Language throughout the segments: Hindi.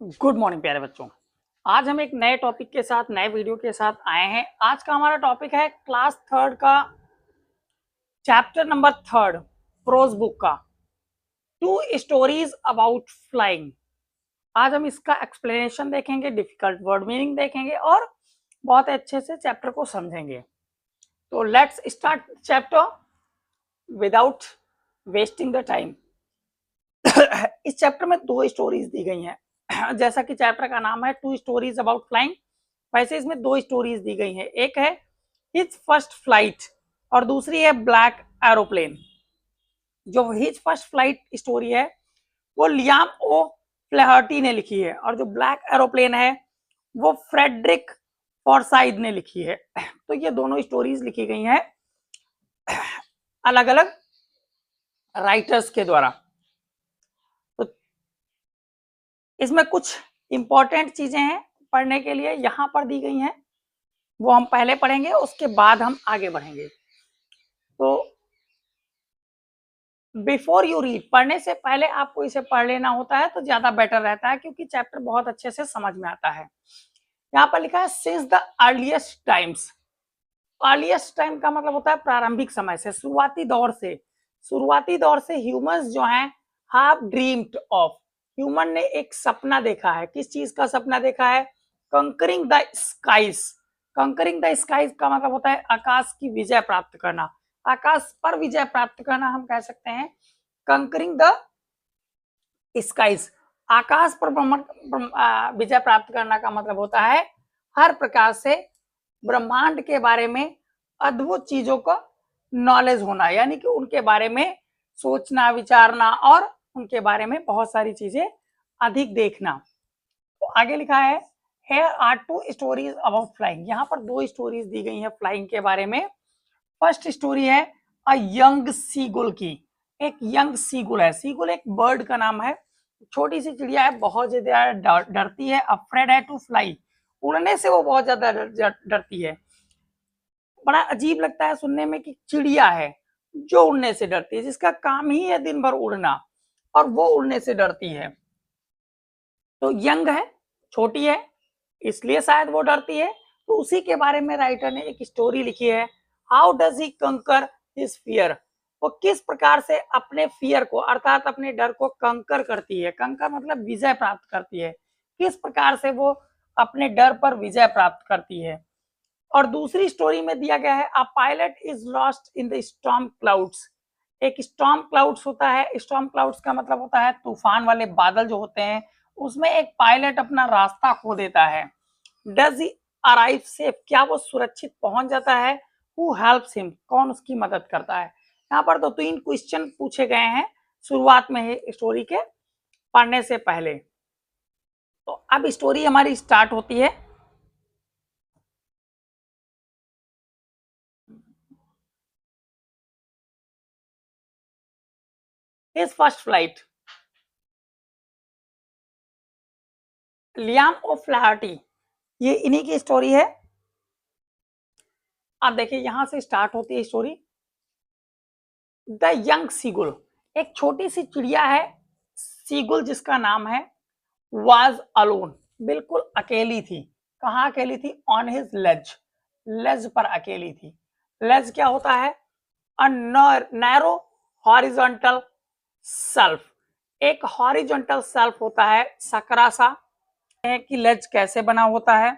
गुड मॉर्निंग प्यारे बच्चों। आज हम एक नए टॉपिक के साथ नए वीडियो के साथ आए हैं। आज का हमारा टॉपिक है क्लास थर्ड का chapter number third prose book का टू स्टोरीज अबाउट फ्लाइंग। आज हम इसका एक्सप्लेनेशन देखेंगे, डिफिकल्ट वर्ड मीनिंग देखेंगे और बहुत अच्छे से चैप्टर को समझेंगे। तो let's start chapter without wasting the time. इस चैप्टर में दो स्टोरीज दी गई हैं। जैसा कि चैप्टर का नाम है टू स्टोरीज अबाउट फ्लाइंग, वैसे इसमें दो स्टोरीज दी गई हैं। एक है हिज फर्स्ट फ्लाइट और दूसरी है ब्लैक एरोप्लेन। जो हिज फर्स्ट फ्लाइट स्टोरी है वो लियाम ओ फ्लैहर्टी ने लिखी है और जो ब्लैक एरोप्लेन है वो फ्रेडरिक फॉरसाइथ ने लिखी है। तो ये दोनों स्टोरीज लिखी गई हैं अलग अलग राइटर्स के द्वारा। तो इसमें कुछ इंपॉर्टेंट चीजें हैं पढ़ने के लिए, यहां पर दी गई हैं, वो हम पहले पढ़ेंगे, उसके बाद हम आगे बढ़ेंगे। तो बिफोर यू रीड, पढ़ने से पहले आपको इसे पढ़ लेना होता है तो ज्यादा बेटर रहता है, क्योंकि चैप्टर बहुत अच्छे से समझ में आता है। यहाँ पर लिखा है since the earliest times. Earliest time का मतलब होता है प्रारंभिक समय से, शुरुआती दौर से। शुरुआती दौर से ह्यूमंस जो हैं हैव ड्रीम्ड ऑफ, ह्यूमन ने एक सपना देखा है। किस चीज का सपना देखा है? Conquering the skies. Conquering the skies का मतलब होता है आकाश की विजय प्राप्त करना, आकाश पर विजय प्राप्त करना हम कह सकते हैं कंकरिंग द स्काईज। आकाश पर विजय प्राप्त करना का मतलब होता है हर प्रकार से ब्रह्मांड के बारे में अद्भुत चीजों का नॉलेज होना, यानी कि उनके बारे में सोचना, विचारना और उनके बारे में बहुत सारी चीजें अधिक देखना। तो आगे लिखा है here are two stories about flying। यहाँ पर दो स्टोरीज दी गई हैं फ्लाइंग के बारे में। फर्स्ट स्टोरी है अ यंग सीगुल की। एक यंग सीगुल है, सीगुल एक बर्ड का नाम है, छोटी सी चिड़िया है, बहुत ज्यादा डरती है, अफ्रेड है टू फ्लाई, उड़ने से वो बहुत ज्यादा डरती है। बड़ा अजीब लगता है सुनने में कि चिड़िया है जो उड़ने से डरती है, जिसका काम ही है दिन भर उड़ना, और वो उड़ने से डरती है। तो यंग है, छोटी है, इसलिए शायद वो डरती है। तो उसी के बारे में राइटर ने एक स्टोरी लिखी है, हाउ डज ही कंकर हिज फियर। वो किस प्रकार से अपने फियर को अर्थात अपने डर को कंकर करती है। कंकर मतलब विजय प्राप्त करती है, किस प्रकार से वो अपने डर पर विजय प्राप्त करती है। और दूसरी स्टोरी में दिया गया है a pilot is lost in the storm clouds. एक स्टॉर्म क्लाउड्स होता है, स्टॉर्म क्लाउड्स का मतलब होता है तूफान वाले बादल जो होते हैं, उसमें एक पायलट अपना रास्ता खो देता है। डज ही अराइव सेफ, क्या वो सुरक्षित पहुंच जाता है? हु हेल्प्स हिम, कौन उसकी मदद करता है? यहाँ पर तो तीन क्वेश्चन पूछे गए हैं शुरुआत में ही स्टोरी के पढ़ने से पहले। तो अब स्टोरी हमारी स्टार्ट होती है। His first flight. लियाम ओ फ्लैहर्टी, ये इन्हीं की स्टोरी है। आप देखिए यहां से स्टार्ट होती है स्टोरी। द यंग सीगुल, एक छोटी सी चिड़िया है सीगुल जिसका नाम है, वाज अलोन, बिल्कुल अकेली थी। कहाँ अकेली थी? ऑन हिज लेज, लेज पर अकेली थी। लेज क्या होता है? अ नैरो हॉरिजॉन्टल सेल्फ, एक हॉरिजॉन्टल सेल्फ होता है सकरा सा। है कि लेज कैसे बना होता है,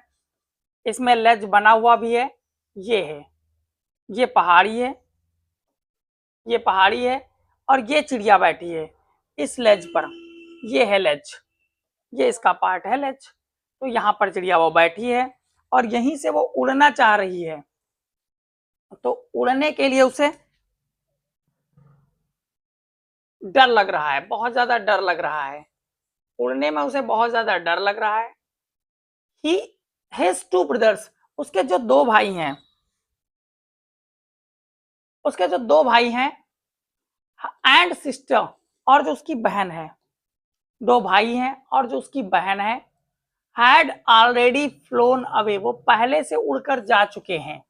इसमें लेज बना हुआ भी है, ये है, ये पहाड़ी है, ये पहाड़ी है और ये चिड़िया बैठी है इस लेज पर, ये है लेज, ये इसका पार्ट है लेज। तो यहाँ पर चिड़िया वो बैठी है और यहीं से वो उड़ना चाह रही है। तो उड़ने के लिए उसे डर लग रहा है, बहुत ज्यादा डर लग रहा है, उड़ने में उसे बहुत ज्यादा डर लग रहा है। ही हैज टू ब्रदर्स, उसके जो दो भाई हैं, उसके जो दो भाई हैं एंड सिस्टर, और जो उसकी बहन है, दो भाई हैं और जो उसकी बहन है, हैड ऑलरेडी फ्लोन अवे, वो पहले से उड़कर जा चुके हैं,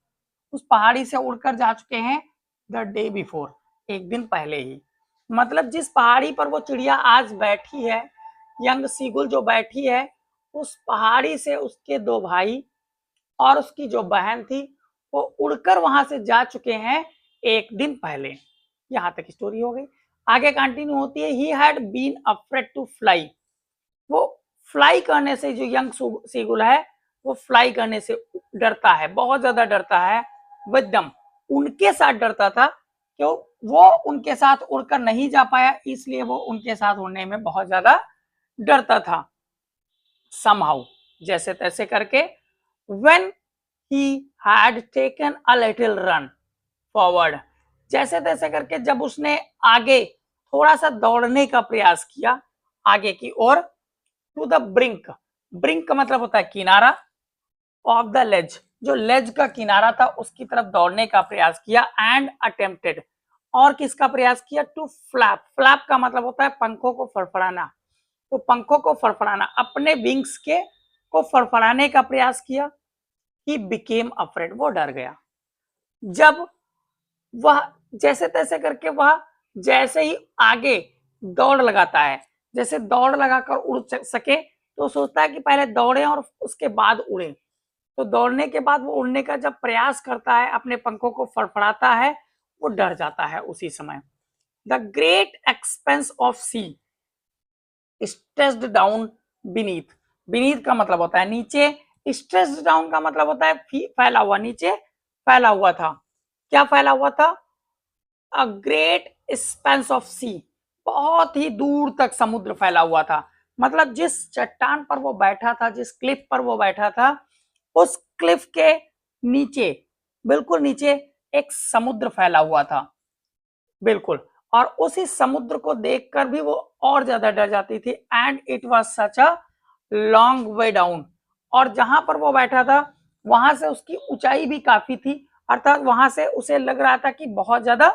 उस पहाड़ी से उड़कर जा चुके हैं द डे बिफोर, एक दिन पहले ही। मतलब जिस पहाड़ी पर वो चिड़िया आज बैठी है, यंग सीगुल जो बैठी है उस पहाड़ी से उसके 2 भाई और उसकी जो बहन थी वो उड़कर वहां से जा चुके हैं 1 दिन पहले। यहां तक स्टोरी हो गई। आगे कंटिन्यू होती है, he had been afraid to fly. वो फ्लाई करने से, जो यंग सीगुल है वो फ्लाई करने से डरता है, बहुत ज्यादा डरता है। विद देम, उनके साथ डरता था, क्यों? वो उनके साथ उड़कर नहीं जा पाया, इसलिए वो उनके साथ उड़ने में बहुत ज्यादा डरता था। समहाउ, जैसे तैसे करके, when he had taken a little run forward, जैसे तैसे करके जब उसने आगे थोड़ा सा दौड़ने का प्रयास किया, आगे की ओर, टू द ब्रिंक, ब्रिंक का मतलब होता है किनारा, ऑफ द लेज, जो लेज का किनारा था उसकी तरफ दौड़ने का प्रयास किया, एंड अटेम्प्टेड, और किसका प्रयास किया? टू फ्लैप, फ्लैप का मतलब होता है पंखों को फड़फड़ाना, तो पंखों को फड़फड़ाना, अपने विंग्स के को फड़फड़ाने का प्रयास किया। ही बिकेम अफ्रेड, वो डर गया। जब वह जैसे तैसे करके वह जैसे ही आगे दौड़ लगाता है, जैसे दौड़ लगाकर उड़ सके, तो सोचता है कि पहले दौड़े और उसके बाद उड़े। तो दौड़ने के बाद वो उड़ने का जब प्रयास करता है, अपने पंखों को फड़फड़ाता है, वो डर जाता है उसी समय। The great expanse of sea stretched down beneath, beneath का मतलब होता है नीचे, स्ट्रेस्ड डाउन का मतलब होता है फैला हुआ, नीचे फैला हुआ था। क्या फैला हुआ था? अ ग्रेट स्पेंस ऑफ सी, बहुत ही दूर तक समुद्र फैला हुआ था। मतलब जिस चट्टान पर वो बैठा था, जिस क्लिफ पर वो बैठा था, उस क्लिफ के नीचे, बिल्कुल नीचे एक समुद्र फैला हुआ था, बिल्कुल। और उसी समुद्र को देखकर भी वो और ज्यादा डर जाती थी। And it was such a long way down, और जहां पर वो बैठा था वहां से उसकी ऊंचाई भी काफी थी, अर्थात वहां से उसे लग रहा था कि बहुत ज्यादा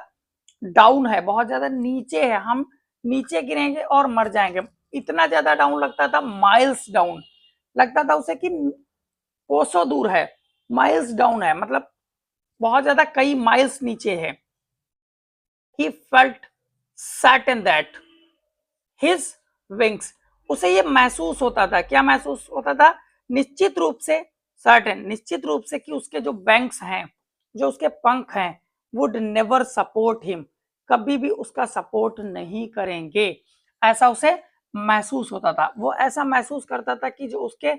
डाउन है, बहुत ज्यादा नीचे है, हम नीचे गिरेंगे और मर जाएंगे। इतना ज्यादा डाउन लगता था, माइल्स डाउन लगता था उसे कि कोसों दूर है, माइल्स डाउन है, मतलब बहुत ज्यादा कई माइल्स नीचे है। He felt certain that his wings, उसे ये महसूस होता था, क्या महसूस होता था? निश्चित रूप से, सर्टेन, निश्चित रूप से कि उसके जो wings हैं, जो उसके पंख हैं, would never support him, कभी भी उसका सपोर्ट नहीं करेंगे, ऐसा उसे महसूस होता था। वो ऐसा महसूस करता था कि जो उसके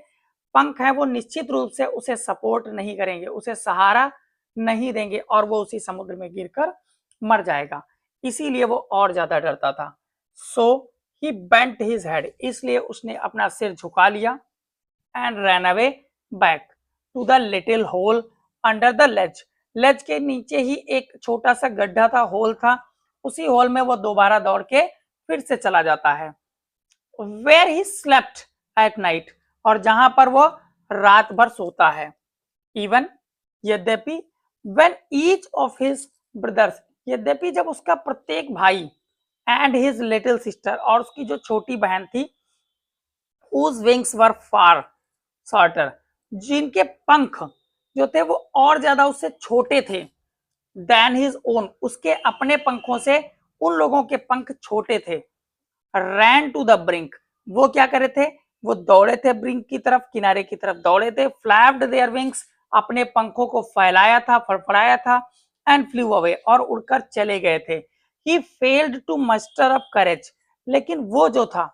पंख हैं वो निश्चित रूप से उसे सपोर्ट नहीं करेंगे, उसे सहारा नहीं देंगे, और वो उसी समुद्र में गिरकर मर जाएगा। इसीलिए वो और ज्यादा डरता था। So he bent his head, इसलिए उसने अपना सिर झुका लिया, and ran away back to the little hole under the ledge, ledge के नीचे ही एक छोटा सा गड्ढा था, होल था, उसी होल में वो दोबारा दौड़ के फिर से चला जाता है। Where he slept at night, और जहां पर वो रात भर सोता है। इवन, यद्यपि, when each of his brothers, यद्यपि जब उसका प्रत्येक भाई, एंड हिज लिटिल सिस्टर, और उसकी जो छोटी बहन थी, whose wings were far shorter, जिनके पंख जो थे वो और ज्यादा उससे छोटे थे, than his own, उसके अपने पंखों से उन लोगों के पंख छोटे थे। ran to the brink, वो क्या करे थे? वो दौड़े थे ब्रिंक की तरफ, किनारे की तरफ दौड़े थे। flapped their wings, अपने पंखों को फैलाया था, फड़फड़ाया था। and flew away, और उड़कर चले गए थे। he failed to muster up courage, लेकिन वो जो था,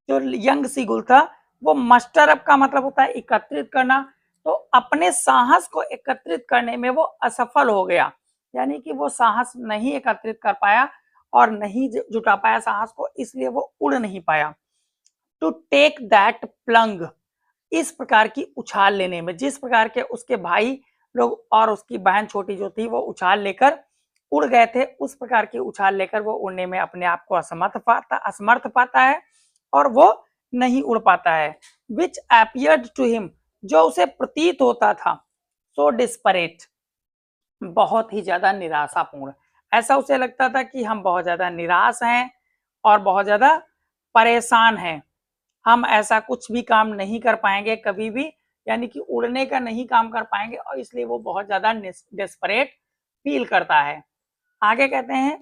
जो यंग सीगुल था, वो मस्टर अप का मतलब होता है एकत्रित करना, तो अपने साहस को एकत्रित करने में वो असफल हो गया, यानी कि वो साहस नहीं एकत्रित कर पाया और नहीं जुटा पाया साहस को, इसलिए वो उड़ नहीं पाया। टू टेक दैट प्लंग, इस प्रकार की उछाल लेने में, जिस प्रकार के उसके भाई लोग और उसकी बहन छोटी जो थी वो उछाल लेकर उड़ गए थे, उस प्रकार की उछाल लेकर वो उड़ने में अपने आप को असमर्थ पाता है और वो नहीं उड़ पाता है। विच एपियर्ड टू हिम, जो उसे प्रतीत होता था, सो डिस्परेट, बहुत ही ज्यादा निराशापूर्ण, ऐसा उसे लगता था कि हम बहुत ज्यादा निराश हैं और बहुत ज्यादा परेशान हैं, हम ऐसा कुछ भी काम नहीं कर पाएंगे कभी भी, यानी कि उड़ने का नहीं काम कर पाएंगे, और इसलिए वो बहुत ज्यादा डेस्परेट फील करता है। आगे कहते हैं,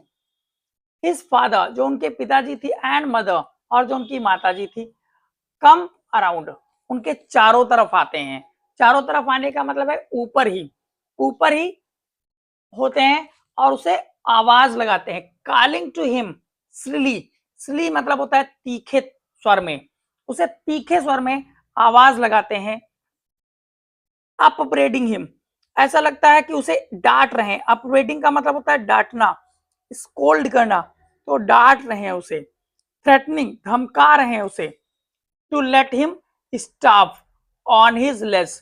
हिज फादर, जो उनके पिताजी थी, एंड मदर, और जो उनकी माताजी थी, कम अराउंड, उनके चारों तरफ आते हैं। चारों तरफ आने का मतलब है ऊपर ही होते हैं और उसे आवाज लगाते हैं। कॉलिंग टू हिम श्रीली, श्रीली मतलब होता है तीखे स्वर में, उसे तीखे स्वर में आवाज लगाते हैं। अपब्रेडिंग हिम, ऐसा लगता है कि उसे डांट रहे हैं। अपब्रेडिंग का मतलब होता है डांटना, स्कोल्ड करना, तो डांट रहे हैं उसे। थ्रेटनिंग, धमका रहे हैं उसे। To let him starve on his ledge,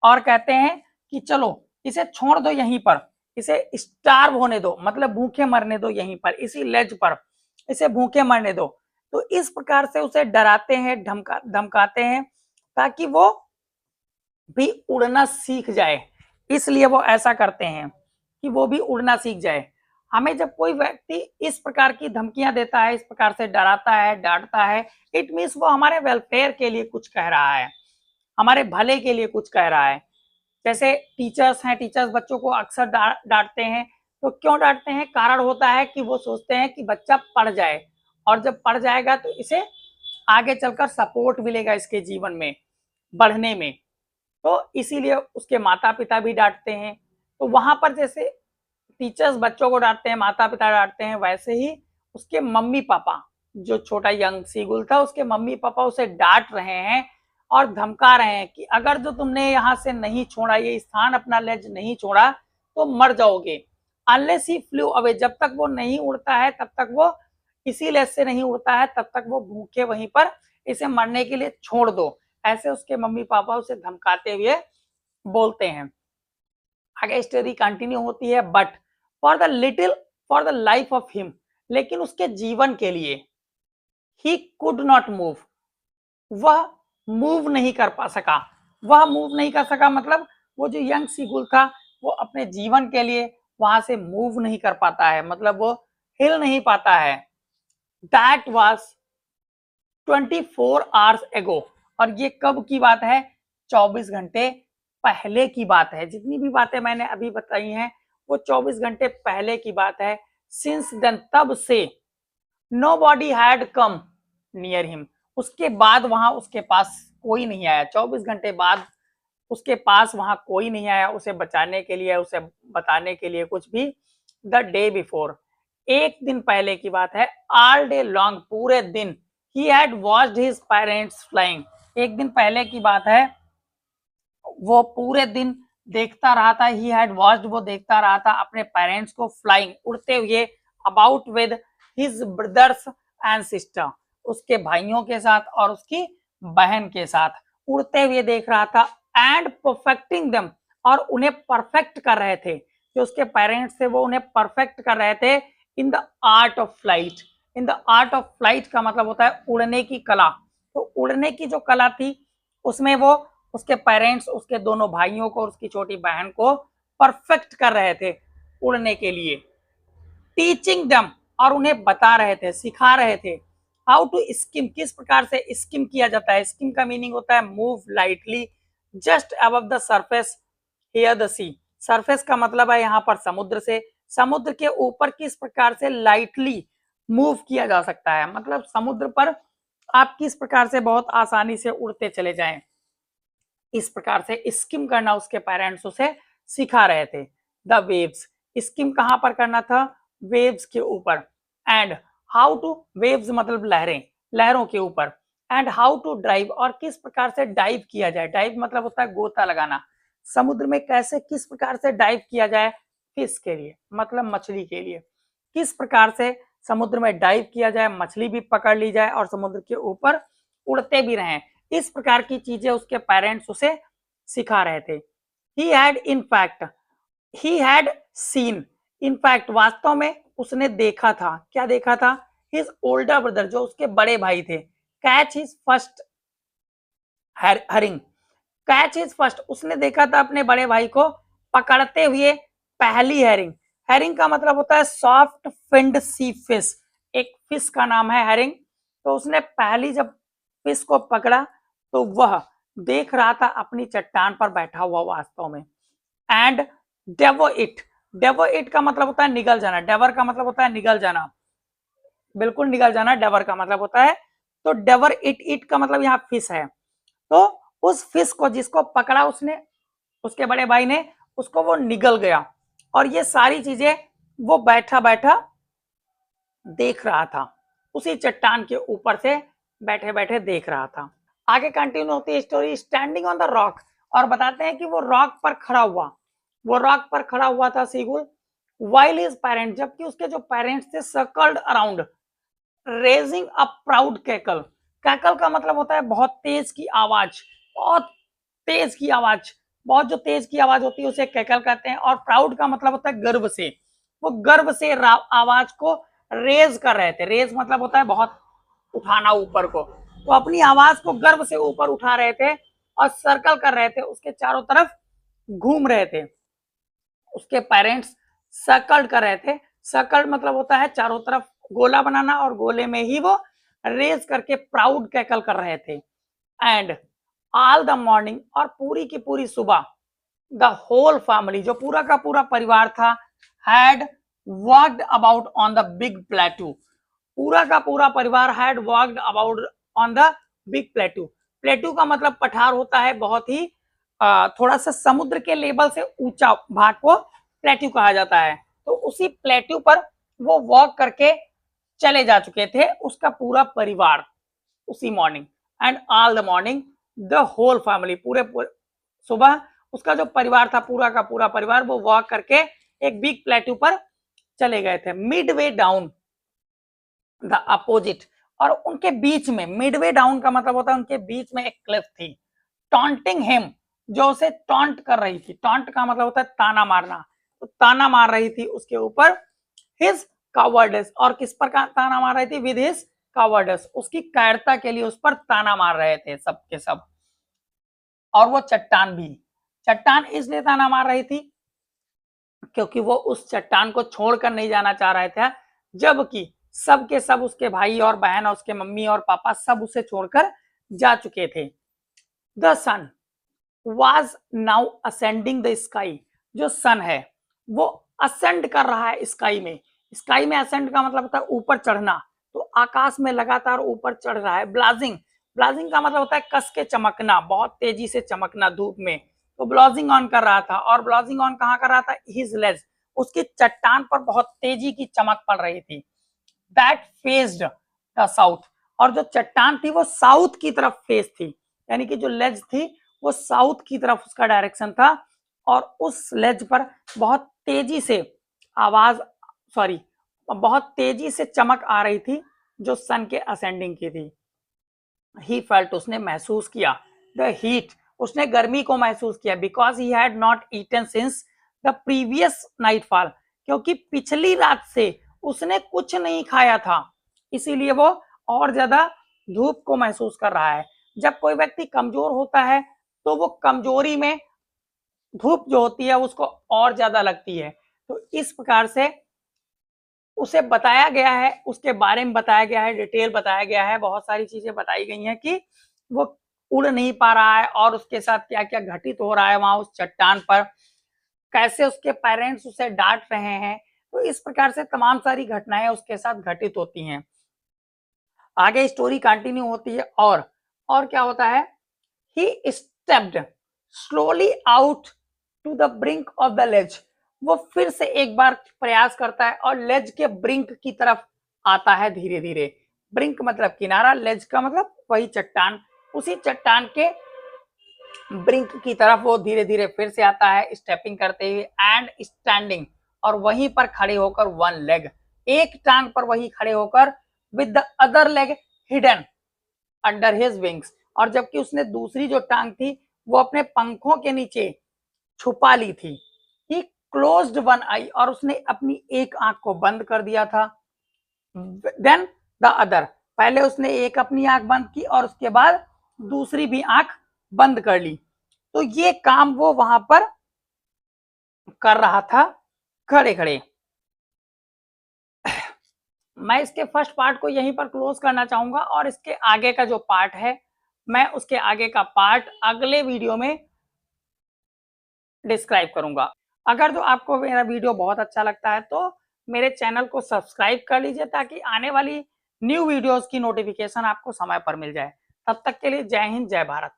और कहते हैं कि चलो इसे छोड़ दो यहीं पर, इसे स्टार्व होने दो, मतलब भूखे मरने दो यहीं पर, इसी लेज पर इसे भूखे मरने दो। तो इस प्रकार से उसे डराते हैं, धमकाते हैं, ताकि वो भी उड़ना सीख जाए। इसलिए वो ऐसा करते हैं कि वो भी उड़ना सीख जाए। हमें जब कोई व्यक्ति इस प्रकार की धमकियां देता है, इस प्रकार से डराता है, डांटता है, इट मीन्स वो हमारे वेलफेयर के लिए कुछ कह रहा है, हमारे भले के लिए कुछ कह रहा है। जैसे टीचर्स हैं, टीचर्स बच्चों को अक्सर डांटते हैं, तो क्यों डांटते हैं? कारण होता है कि वो सोचते हैं कि बच्चा पढ़ जाए, और जब पढ़ जाएगा तो इसे आगे चलकर सपोर्ट मिलेगा इसके जीवन में बढ़ने में। तो इसीलिए उसके माता पिता भी डांटते हैं। तो वहां पर जैसे टीचर्स बच्चों को डांटते हैं, माता पिता डांटते हैं, वैसे ही उसके मम्मी पापा, जो छोटा यंग सीगुल था, उसके मम्मी पापा उसे डांट रहे हैं और धमका रहे हैं कि अगर जो तुमने यहाँ से नहीं छोड़ा, ये स्थान अपना लेज नहीं छोड़ा, तो मर जाओगे। अनलेस ही फ्लू अवे, जब तक वो नहीं उड़ता है तब तक वो इसी लेज से नहीं उड़ता है, तब तक वो भूखे वहीं पर इसे मरने के लिए छोड़ दो, ऐसे उसके मम्मी पापा उसे धमकाते हुए बोलते हैं। आगे स्टोरी कंटिन्यू होती है। But for the life of him, लेकिन उसके जीवन के लिए, ही कुड नॉट मूव, वह मूव नहीं कर पा सका। वह मूव नहीं कर सका मतलब वो जो यंग सीगुल था, वो अपने जीवन के लिए वहां से मूव नहीं कर पाता है, मतलब वो हिल नहीं पाता है। दैट वॉज 24 आवर्स एगो, और ये कब की बात है? 24 घंटे पहले की बात है। जितनी भी बातें मैंने अभी बताई हैं वो 24 घंटे पहले की बात है। सिंस देन, तब से, nobody had come near him, उसके बाद वहां उसके पास कोई नहीं आया। 24 घंटे बाद उसके पास वहां कोई नहीं आया उसे बचाने के लिए, उसे बताने के लिए कुछ भी। द डे बिफोर, एक दिन पहले की बात है। ऑल डे लॉन्ग, पूरे दिन। He had watched his parents flying, एक दिन पहले की बात है, वो पूरे दिन देखता रहा था। ही हैड वॉच्ड, वो देखता रहा था अपने पेरेंट्स को फ्लाइंग, उड़ते हुए, about with his brothers and sister, उसके भाइयों के साथ और उसकी बहन के साथ उड़ते हुए देख रहा था। एंड परफेक्टिंग देम, और उन्हें परफेक्ट कर रहे थे, जो उसके पेरेंट्स थे वो उन्हें परफेक्ट कर रहे थे। In the art of flight, in the art of flight का मतलब होता है उड़ने की कला। तो उड़ने की जो कला थी उसमें वो उसके पेरेंट्स, उसके दोनों भाइयों को और उसकी छोटी बहन को परफेक्ट कर रहे थे उड़ने के लिए। टीचिंग दम, और उन्हें बता रहे थे, सिखा रहे थे। हाउ टू स्किम, किस प्रकार से स्किम किया जाता है। स्किम का मीनिंग होता है move lightly just above the surface here the sea. Surface का मतलब है यहाँ पर समुद्र से, समुद्र के ऊपर किस प्रकार से लाइटली मूव किया जा सकता है, मतलब समुद्र पर आप किस प्रकार से बहुत आसानी से उड़ते चले जाएं, इस प्रकार से स्किम करना उसके पेरेंट्स उसे सिखा रहे थे। द वेव्स, स्किम कहां पर करना था? वेव्स के ऊपर। एंड हाउ टू, वेव्स मतलब लहरें, लहरों के ऊपर। एंड हाउ टू ड्राइव, और किस प्रकार से डाइव किया जाए। डाइव मतलब होता है गोता लगाना, समुद्र में कैसे किस प्रकार से डाइव किया जाए, फिश के लिए मतलब मछली के लिए, किस प्रकार से समुद्र में डाइव किया जाए, मछली भी पकड़ ली जाए और समुद्र के ऊपर उड़ते भी रहें। इस प्रकार की चीजें उसके पेरेंट्स उसे सिखा रहे थे। He had in fact, he had seen, in fact वास्तव में उसने देखा था। क्या देखा था? हिज ओल्डर ब्रदर, जो उसके बड़े भाई थे, catch his first hurrying, catch his first, उसने देखा था अपने बड़े भाई को पकड़ते हुए पहली हैरिंग। हैरिंग का मतलब होता है सॉफ्ट फिन्ड सी फिश, एक फिश का नाम है हैरिंग। तो उसने पहली जब फिश को पकड़ा तो वह देख रहा था अपनी चट्टान पर बैठा हुआ वास्तव में। And Daewoo it, Daewoo it का मतलब होता है निगल जाना, डेवर का मतलब होता है निगल जाना, बिल्कुल निगल जाना। डेवर का मतलब होता है तो डेवर इट का मतलब यहाँ फिश है। तो उस फिश को जिसको पकड़ा उसने, उसके बड़े भाई ने, उसको वो निगल गया और ये सारी चीजें वो बैठा बैठा देख रहा था, उसी चट्टान के ऊपर से बैठे बैठे देख रहा था। आगे कंटिन्यू होती है story, standing on the rock, और बताते हैं कि वो रॉक पर खड़ा हुआ, वो रॉक पर खड़ा हुआ था सीगुल, वाइल हिज पेरेंट, जबकि उसके जो पेरेंट्स थे, circled around raising a proud cackle. Cackle का मतलब होता है बहुत तेज की आवाज, बहुत तेज की आवाज, बहुत जो तेज की आवाज होती है उसे कैकल कहते हैं। और प्राउड का मतलब होता है गर्व से, वो गर्व से आवाज को रेज कर रहे थे। रेज मतलब होता है बहुत उठाना ऊपर को, तो अपनी आवाज को गर्व से ऊपर उठा रहे थे और सर्कल कर रहे थे, उसके चारों तरफ घूम रहे थे। उसके पेरेंट्स सर्कल कर रहे थे, सर्कल मतलब होता है चारों तरफ गोला बनाना, और गोले में ही वो रेज करके प्राउड कैकल कर रहे थे। एंड ऑल द मॉर्निंग, और पूरी की पूरी सुबह, द होल फैमिली, जो पूरा का पूरा परिवार था, had walked about on the big प्लेटू, पूरा का पूरा परिवार had walked about on the big प्लेटू। प्लेटू का मतलब पठार होता है, बहुत ही थोड़ा सा समुद्र के लेवल से ऊंचा भाग को प्लेट्यू कहा जाता है। तो उसी प्लेट्यू पर वो वॉक करके चले जा चुके थे, उसका पूरा परिवार, उसी morning. And all the morning the whole family, पूरे सुबह उसका जो परिवार था, पूरा का पूरा परिवार, वो वॉक करके एक बिग प्लेट्यू पर चले गए थे। Mid way down the opposite, और उनके बीच में, मिडवे डाउन का मतलब होता है उनके बीच में एक क्लिफ थी। टॉन्टिंग हिम, जो उसे टॉन्ट कर रही थी, टॉन्ट का मतलब होता है ताना मारना, तो ताना मार रही थी उसके ऊपर हिज कावर्डेस, और किस पर ताना मार रही थी, विद हिज कावर्डेस, उसकी कायरता के लिए उस पर ताना मार रहे थे सब के सब। और वो चट्टान भी, चट्टान इसलिए ताना मार रही थी क्योंकि वो उस चट्टान को छोड़कर नहीं जाना चाह रहे थे, जबकि सब के सब, उसके भाई और बहन और उसके मम्मी और पापा सब उसे छोड़कर जा चुके थे। The sun was now ascending the sky, जो सन है वो असेंड कर रहा है स्काई में। स्काई में असेंड का मतलब होता है ऊपर चढ़ना, तो आकाश में लगातार ऊपर चढ़ रहा है। ब्लाजिंग, ब्लाजिंग का मतलब होता है कस के चमकना, बहुत तेजी से चमकना धूप में, तो ब्लाजिंग ऑन कर रहा था। और ब्लाजिंग ऑन कहाँ कर रहा था, हिज लेज, उसकी चट्टान पर बहुत तेजी की चमक पड़ रही थी। दैट फेस्ड द साउथ, और जो चट्टान थी वो साउथ की तरफ फेस थी, यानी कि जो लेज थी वो साउथ की तरफ उसका डायरेक्शन था। और उस लेज पर बहुत तेजी से आवाज, सॉरी, बहुत तेजी से चमक आ रही थी जो सन के असेंडिंग की थी। ही फेल्ट, उसने महसूस किया, द हीट, उसने गर्मी को महसूस किया, because he had not eaten since the previous nightfall, क्योंकि पिछली रात से उसने कुछ नहीं खाया था, इसीलिए वो और ज्यादा धूप को महसूस कर रहा है। जब कोई व्यक्ति कमजोर होता है तो वो कमजोरी में धूप जो होती है उसको और ज्यादा लगती है। तो इस प्रकार से उसे बताया गया है, उसके बारे में बताया गया है, डिटेल बताया गया है, बहुत सारी चीजें बताई गई हैं कि वो उड़ नहीं पा रहा है और उसके साथ क्या क्या घटित हो रहा है वहां उस चट्टान पर, कैसे उसके पेरेंट्स उसे डांट रहे हैं। तो इस प्रकार से तमाम सारी घटनाएं उसके साथ घटित होती हैं। आगे स्टोरी कंटिन्यू होती है, और क्या होता है, he stepped slowly out to the brink of the ledge, वो फिर से एक बार प्रयास करता है और लेज के ब्रिंक की तरफ आता है धीरे धीरे। ब्रिंक मतलब किनारा, लेज का मतलब वही चट्टान, उसी चट्टान के ब्रिंक की तरफ वो धीरे धीरे फिर से आता है, स्टेपिंग करते हुए, एंड स्टैंडिंग, और वहीं पर खड़े होकर, वन लेग, एक टांग पर वही खड़े होकर, with the other leg hidden under his wings, और जबकि उसने दूसरी जो टांग थी वो अपने पंखों के नीचे छुपा ली थी। ही क्लोज्ड वन आई, और उसने अपनी एक आंख को बंद कर दिया था। देन द अदर, पहले उसने एक अपनी आंख बंद की और उसके बाद दूसरी भी आंख बंद कर ली। तो ये काम वो वहां पर कर रहा था खड़े खड़े। मैं इसके फर्स्ट पार्ट को यहीं पर क्लोज करना चाहूंगा, और इसके आगे का जो पार्ट है, मैं उसके आगे का पार्ट अगले वीडियो में डिस्क्राइब करूंगा। अगर तो आपको मेरा वीडियो बहुत अच्छा लगता है तो मेरे चैनल को सब्सक्राइब कर लीजिए, ताकि आने वाली न्यू वीडियोस की नोटिफिकेशन आपको समय पर मिल जाए। तब तक के लिए जय हिंद, जय भारत।